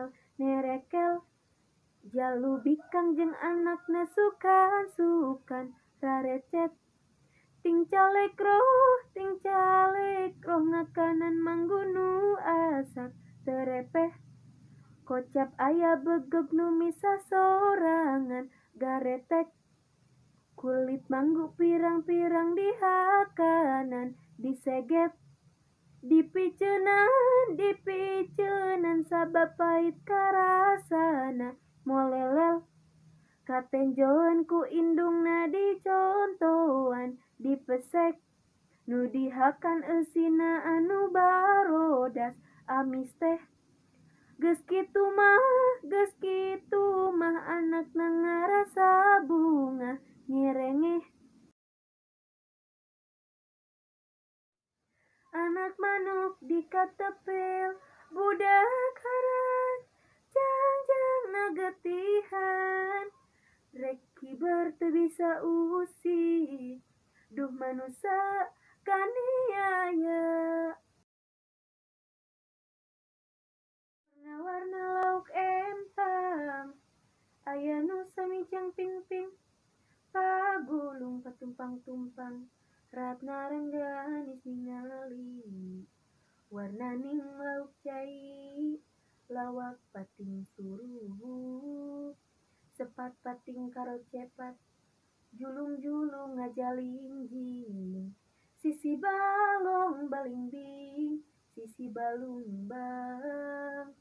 Tinggal nerekel jalu bikang jeung anakna sukan rarecet ting calek roh ngakanan manggunu asak terepeh kocap aya begeg nu misa sorangan garetek kulit manggu pirang-pirang di hakanan diseget dipiceunan sabab pait karasana molelel katenjoan ku indungna dicontoan dipesek nu dihakan eusina anu barodas amis teh geus kitu mah anakna ngarasa bunga nyerengeh anak manuk dikatepel budak haran jangjang nagetihan rek kiber teu bisa usik duh manusa kaniaya warna lauk empang aya nu samijang pingping pagulung patumpang-tumpang ratna rengganis ningali warnaning lauk cai lawak pating suruh sepat pating karo cepat julung-julung ngajalingjing sisi balong balimbing sisi balumbang